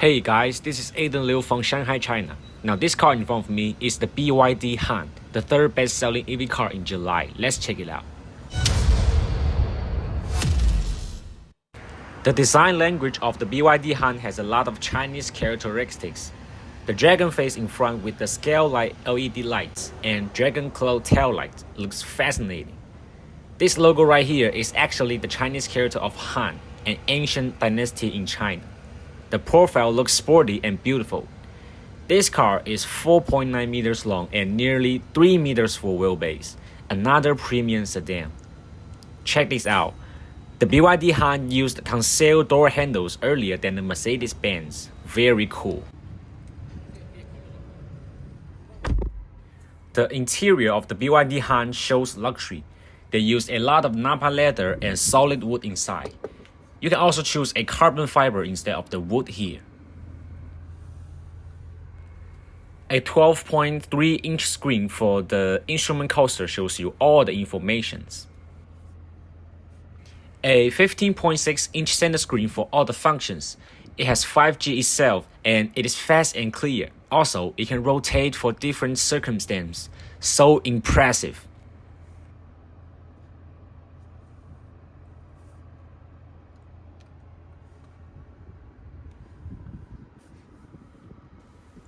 Hey guys, this is Aiden Liu from Shanghai, China. Now this car in front of me is the BYD Han, the third best-selling EV car in July. Let's check it out. The design language of the BYD Han has a lot of Chinese characteristics. The dragon face in front with the scale-like LED lights and dragon claw tail lights looks fascinating. This logo right here is actually the Chinese character of Han, an ancient dynasty in China. The profile looks sporty and beautiful. This car is 4.9 meters long and nearly 3 meters for wheelbase, another premium sedan. Check this out. The BYD Han used concealed door handles earlier than the Mercedes-Benz. Very cool. The interior of the BYD Han shows luxury. They used a lot of Napa leather and solid wood inside. You can also choose a carbon fiber instead of the wood here. A 12.3-inch screen for the instrument cluster shows you all the informations. A 15.6-inch center screen for all the functions. It has 5G itself and it is fast and clear. Also, it can rotate for different circumstances. So impressive.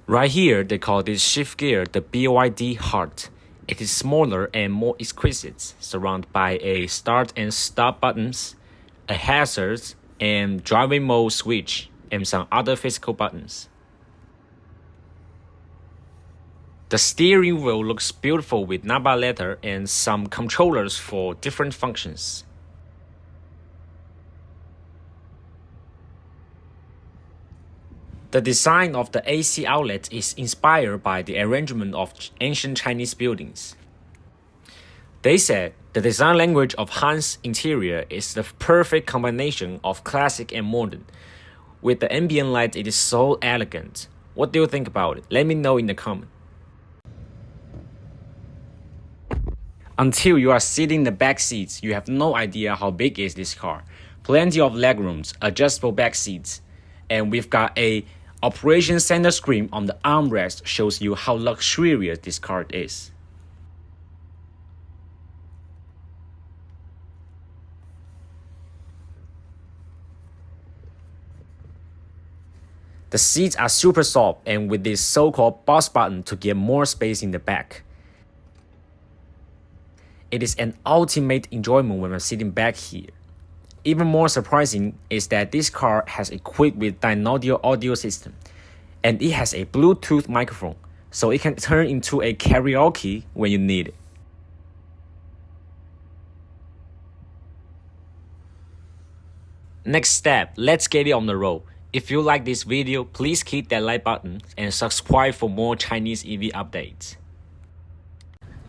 Right here, they call this shift gear the BYD Heart. It is smaller and more exquisite, surrounded by a start and stop buttons, a hazards and driving mode switch, and some other physical buttons. The steering wheel looks beautiful with Napa leather and some controllers for different functions. The design of the AC outlet is inspired by the arrangement of ancient Chinese buildings. They said the design language of Han's interior is the perfect combination of classic and modern. With the ambient light, it is so elegant. What do you think about it? Let me know in the comment. Until you are sitting in the back seats, you have no idea how big is this car. Plenty of legrooms, adjustable back seats, and we've got a Operation Center screen on the armrest shows you how luxurious this car is. The seats are super soft and with this so-called boss button to get more space in the back. It is an ultimate enjoyment when I'm sitting back here. Even more surprising is that this car has equipped with Dynaudio audio system, and it has a Bluetooth microphone, so it can turn into a karaoke when you need it. Next step, let's get it on the road. If you like this video, please hit that like button and subscribe for more Chinese EV updates.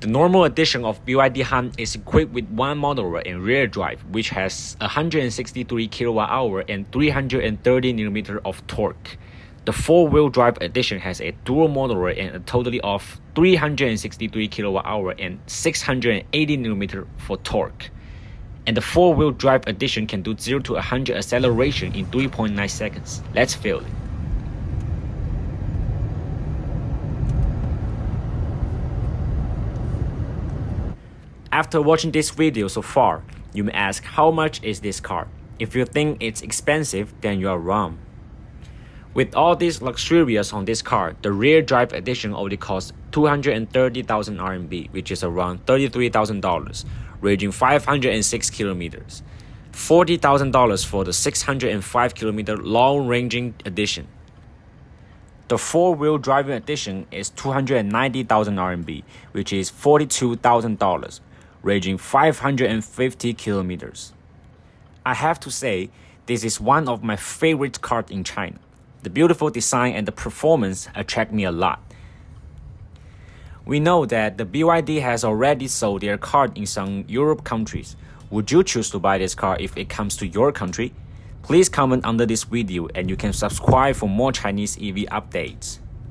The normal edition of BYD Han is equipped with one motor and rear drive, which has 163 kWh and 330 Nm of torque. The four-wheel drive edition has a dual motor and a total of 363 kWh and 680 Nm for torque. And the four-wheel drive edition can do 0 to 100 acceleration in 3.9 seconds. Let's feel it. After watching this video so far, you may ask how much is this car? If you think it's expensive, then you are wrong. With all this luxurious on this car, the rear drive edition only costs 230,000 RMB, which is around $33,000, ranging 506 kilometers. $40,000 for the 605 kilometer long-ranging edition. The four-wheel driving edition is 290,000 RMB, which is $42,000. Ranging 550 kilometers. I have to say, this is one of my favorite cars in China. The beautiful design and the performance attract me a lot. We know that the BYD has already sold their car in some Europe countries. Would you choose to buy this car if it comes to your country? Please comment under this video and you can subscribe for more Chinese EV updates.